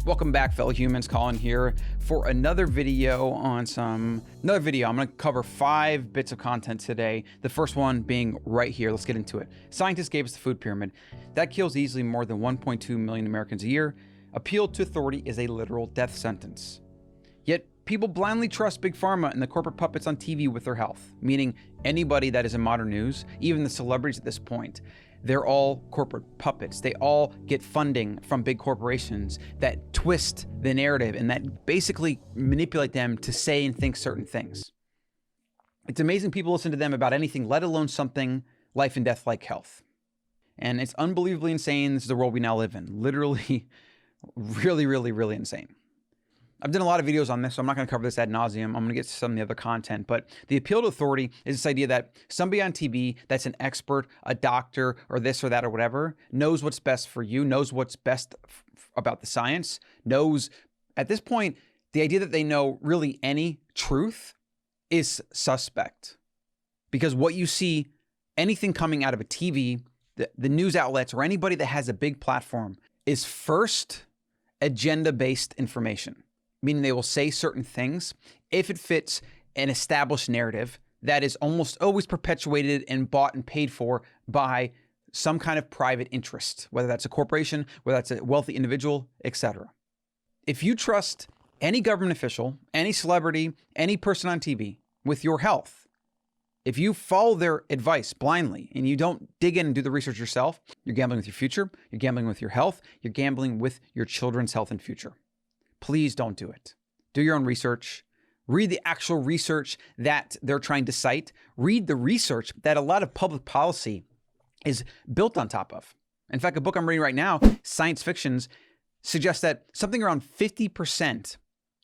Welcome back, fellow humans. Colin here for another video on I'm going to cover 5 bits of content today. The first one being right here. Let's get into it. Scientists gave us the food pyramid. That kills easily more than 1.2 million Americans a year. Appeal to authority is a literal death sentence. Yet people blindly trust Big Pharma and the corporate puppets on TV with their health, meaning anybody that is in modern news, even the celebrities at this point, they're all corporate puppets. They all get funding from big corporations that twist the narrative and that basically manipulate them to say and think certain things. It's amazing people listen to them about anything, let alone something life and death like health. And it's unbelievably insane. This is the world we now live in. Literally, really insane. I've done a lot of videos on this, so I'm not going to cover this ad nauseum. I'm going to get to some of the other content, but the appeal to authority is this idea that somebody on TV that's an expert, a doctor, or this or that or whatever, knows what's best for you, knows what's best about the science, knows, at this point, the idea that they know really any truth is suspect. Because what you see, anything coming out of a TV, the news outlets, or anybody that has a big platform is first agenda-based information. Meaning they will say certain things if it fits an established narrative that is almost always perpetuated and bought and paid for by some kind of private interest, whether that's a corporation, whether that's a wealthy individual, etc. If you trust any government official, any celebrity, any person on TV with your health, if you follow their advice blindly and you don't dig in and do the research yourself, you're gambling with your future, you're gambling with your health, you're gambling with your children's health and future. Please don't do it. Do your own research. Read the actual research that they're trying to cite. Read the research that a lot of public policy is built on top of. In fact, a book I'm reading right now, Science Fictions, suggests that something around 50%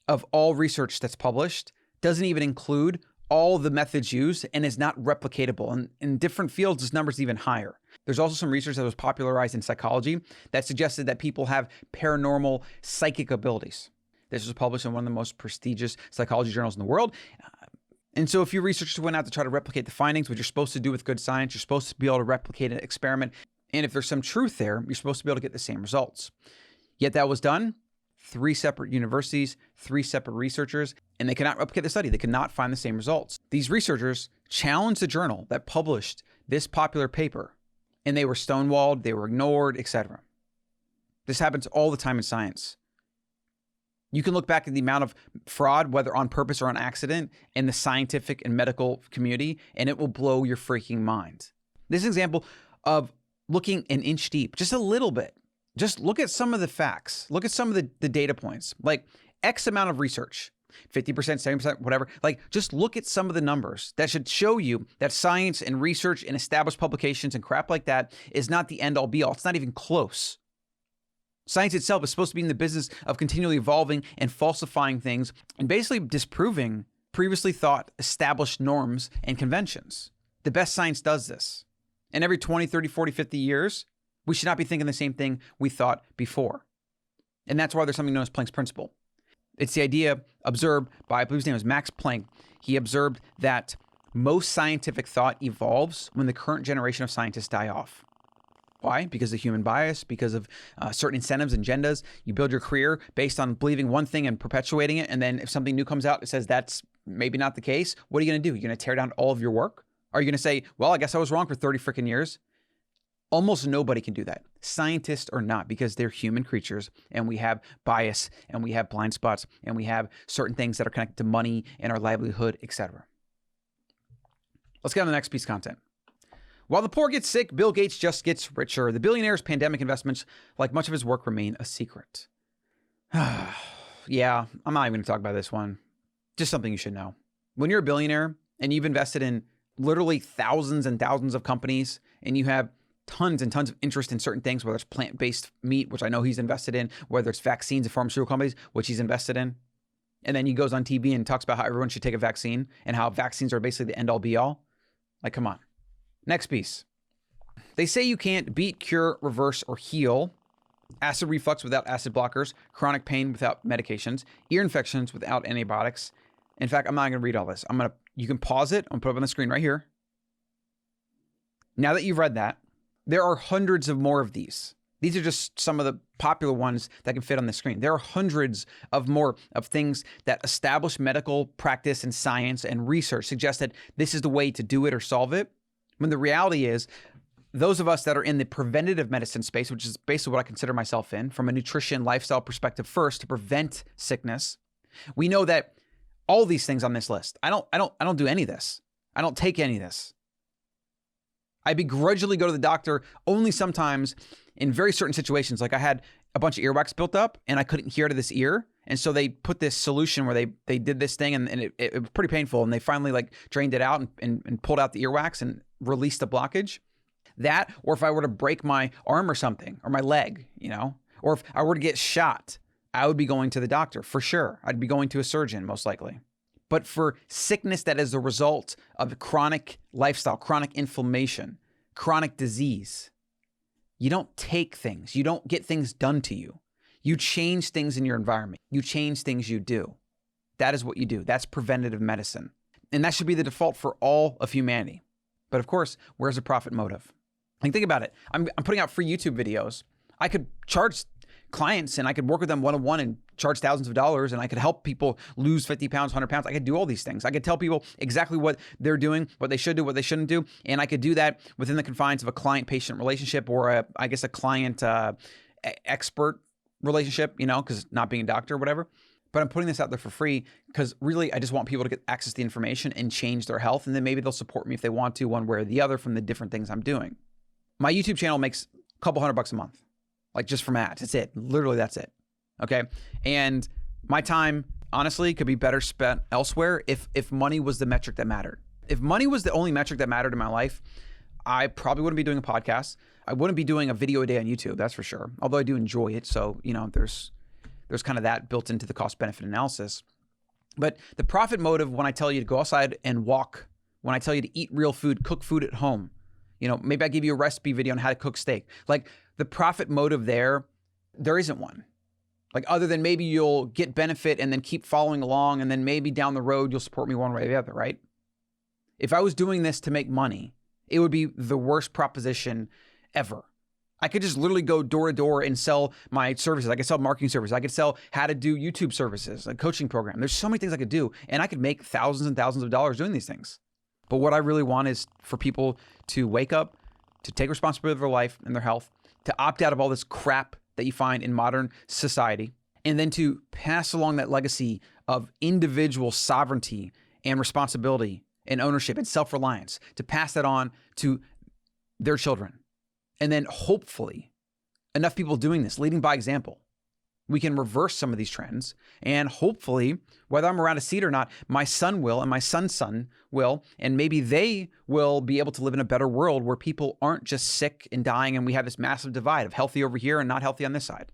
of all research that's published doesn't even include all the methods used and is not replicatable. And in different fields, this number is even higher. There's also some research that was popularized in psychology that suggested that people have paranormal psychic abilities. This was published in one of the most prestigious psychology journals in the world. And so if you researchers went out to try to replicate the findings, which you're supposed to do with good science, you're supposed to be able to replicate an experiment. And if there's some truth there, you're supposed to be able to get the same results. Yet that was done. 3 separate universities, 3 separate researchers, and they cannot replicate the study. They cannot find the same results. These researchers challenged the journal that published this popular paper, and they were stonewalled, they were ignored, etc. This happens all the time in science. You can look back at the amount of fraud, whether on purpose or on accident, in the scientific and medical community, and it will blow your freaking mind. This is an example of looking an inch deep, just a little bit. Just look at some of the facts. Look at some of the data points, like X amount of research, 50%, 70%, whatever. Like, just look at some of the numbers that should show you that science and research and established publications and crap like that is not the end all be all. It's not even close. Science itself is supposed to be in the business of continually evolving and falsifying things and basically disproving previously thought established norms and conventions. The best science does this. And every 20, 30, 40, 50 years, we should not be thinking the same thing we thought before. And that's why there's something known as Planck's principle. It's the idea observed by, I believe his name was Max Planck. He observed that most scientific thought evolves when the current generation of scientists die off. Why? Because of human bias, because of certain incentives and agendas. You build your career based on believing one thing and perpetuating it. And then if something new comes out that says that's maybe not the case, what are you going to do? You're going to tear down all of your work? Are you going to say, well, I guess I was wrong for 30 freaking years? Almost nobody can do that, scientists or not, because they're human creatures and we have bias and we have blind spots and we have certain things that are connected to money and our livelihood, etc. Let's get on the next piece of content. While the poor get sick, Bill Gates just gets richer. The billionaire's pandemic investments, like much of his work, remain a secret. Yeah, I'm not even going to talk about this one. Just something you should know. When you're a billionaire and you've invested in literally thousands and thousands of companies and you have tons and tons of interest in certain things, whether it's plant-based meat, which I know he's invested in, whether it's vaccines and pharmaceutical companies, which he's invested in. And then he goes on TV and talks about how everyone should take a vaccine and how vaccines are basically the end-all be-all. Like, come on. Next piece. They say you can't beat, cure, reverse, or heal acid reflux without acid blockers, chronic pain without medications, ear infections without antibiotics. In fact, I'm not going to read all this. You can pause it. I'm going to put it up on the screen right here. Now that you've read that, there are hundreds of more of these. These are just some of the popular ones that can fit on the screen. There are hundreds of more of things that established medical practice and science and research suggest that this is the way to do it or solve it. When the reality is, those of us that are in the preventative medicine space, which is basically what I consider myself in, from a nutrition lifestyle perspective first to prevent sickness, we know that all these things on this list, I don't do any of this. I don't take any of this. I begrudgingly go to the doctor only sometimes in very certain situations. Like I had a bunch of earwax built up and I couldn't hear to this ear. And so they put this solution where they did this thing and it was pretty painful. And they finally like drained it out and pulled out the earwax and released the blockage. That, or if I were to break my arm or something, or my leg, you know, or if I were to get shot, I would be going to the doctor for sure. I'd be going to a surgeon most likely. But for sickness that is the result of chronic lifestyle, chronic inflammation, chronic disease, you don't take things. You don't get things done to you. You change things in your environment. You change things you do. That is what you do. That's preventative medicine. And that should be the default for all of humanity. But of course, where's the profit motive? Like, think about it. I'm putting out free YouTube videos. I could charge clients and I could work with them one-on-one and charge thousands of dollars, and I could help people lose 50 pounds, 100 pounds. I could do all these things. I could tell people exactly what they're doing, what they should do, what they shouldn't do. And I could do that within the confines of a client-patient relationship or I guess a client expert relationship, you know, because not being a doctor or whatever. But I'm putting this out there for free because really I just want people to get access to the information and change their health. And then maybe they'll support me if they want to, one way or the other, from the different things I'm doing. My YouTube channel makes a couple $100 a month, like just from ads. That's it. Literally, that's it. Okay. And my time, honestly, could be better spent elsewhere if money was the metric that mattered. If money was the only metric that mattered in my life, I probably wouldn't be doing a podcast. I wouldn't be doing a video a day on YouTube, that's for sure. Although I do enjoy it. So, you know, there's kind of that built into the cost benefit analysis. But the profit motive, when I tell you to go outside and walk, when I tell you to eat real food, cook food at home, you know, maybe I give you a recipe video on how to cook steak. Like the profit motive there isn't one. Like other than maybe you'll get benefit and then keep following along and then maybe down the road you'll support me one way or the other, right? If I was doing this to make money, it would be the worst proposition ever. I could just literally go door to door and sell my services. I could sell marketing services. I could sell how to do YouTube services, a coaching program. There's so many things I could do, and I could make thousands and thousands of dollars doing these things. But what I really want is for people to wake up, to take responsibility for their life and their health, to opt out of all this crap that you find in modern society, and then to pass along that legacy of individual sovereignty and responsibility and ownership and self-reliance, to pass that on to their children. And then hopefully enough people doing this, leading by example, we can reverse some of these trends. And hopefully, whether I'm around to see it or not, my son will and my son's son will, and maybe they will be able to live in a better world where people aren't just sick and dying and we have this massive divide of healthy over here and not healthy on this side.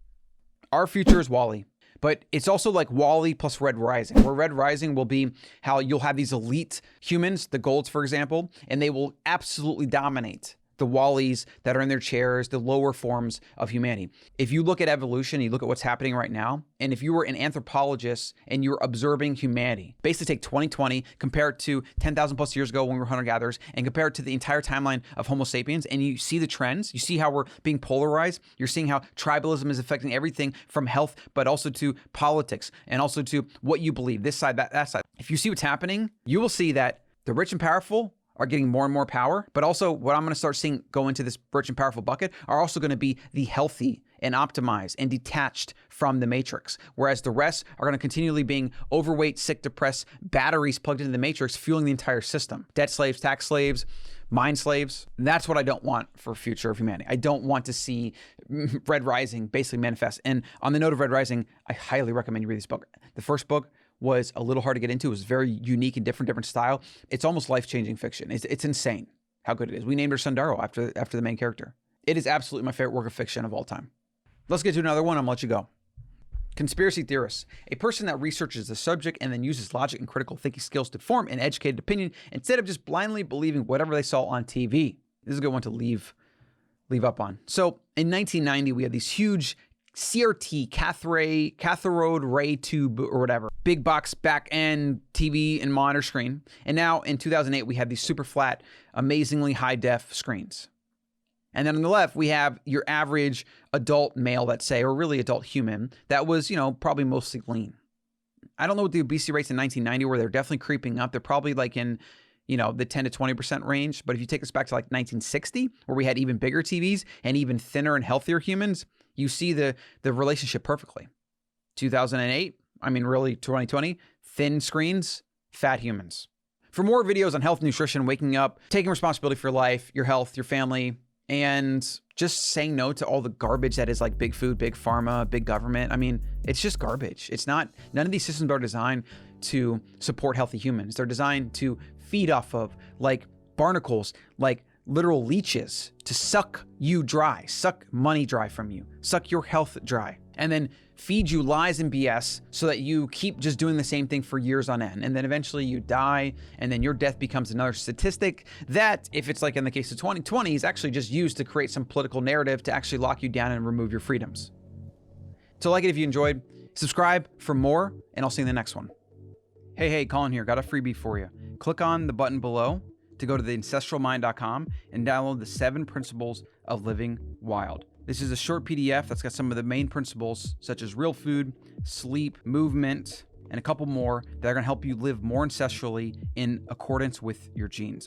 Our future is WALL-E. But it's also like WALL-E plus Red Rising, where Red Rising will be how you'll have these elite humans, the Golds, for example, and they will absolutely dominate the WALL-Es that are in their chairs, the lower forms of humanity. If you look at evolution, you look at what's happening right now, and if you were an anthropologist and you're observing humanity, basically take 2020, compare it to 10,000 plus years ago when we were hunter-gatherers, and compare it to the entire timeline of Homo sapiens, and you see the trends, you see how we're being polarized, you're seeing how tribalism is affecting everything from health, but also to politics, and also to what you believe, this side, that side. If you see what's happening, you will see that the rich and powerful are getting more and more power, but also what I'm going to start seeing go into this rich and powerful bucket are also going to be the healthy and optimized and detached from the matrix, whereas the rest are going to continually being overweight, sick, depressed, batteries plugged into the matrix, fueling the entire system. Debt slaves, tax slaves, mind slaves. That's what I don't want for future of humanity. I don't want to see Red Rising basically manifest. And on the note of Red Rising, I highly recommend you read this book. The first book was a little hard to get into. It was very unique and different style. It's almost life-changing fiction. It's insane how good it is. We named her Sundaro after the main character. It is absolutely my favorite work of fiction of all time. Let's get to another one. I'm gonna let you go. Conspiracy theorists, a person that researches the subject and then uses logic and critical thinking skills to form an educated opinion instead of just blindly believing whatever they saw on TV. This is a good one to leave up on. So in 1990, we had these huge CRT, cathode ray tube or whatever, big box back end TV and monitor screen. And now in 2008, we have these super flat, amazingly high def screens. And then on the left, we have your average adult male, let's say, or really adult human that was, probably mostly lean. I don't know what the obesity rates in 1990 were. They're definitely creeping up. They're probably like in, the 10 to 20% range. But if you take us back to like 1960, where we had even bigger TVs and even thinner and healthier humans, you see the relationship perfectly. 2008, really 2020, thin screens, fat humans. For more videos on health, nutrition, waking up, taking responsibility for your life, your health, your family, and just saying no to all the garbage that is like big food, big pharma, big government. It's just garbage. None of these systems are designed to support healthy humans. They're designed to feed off of like barnacles, like literal leeches, to suck you dry, suck money dry from you, suck your health dry, and then feed you lies and BS so that you keep just doing the same thing for years on end. And then eventually you die, and then your death becomes another statistic that, if it's like in the case of 2020, is actually just used to create some political narrative to actually lock you down and remove your freedoms. So like it if you enjoyed, subscribe for more, and I'll see you in the next one. Hey, Colin here, got a freebie for you. Click on the button below to go to the ancestralmind.com and download the 7 Principles of Living Wild. This is a short PDF that's got some of the main principles, such as real food, sleep, movement, and a couple more that are going to help you live more ancestrally in accordance with your genes.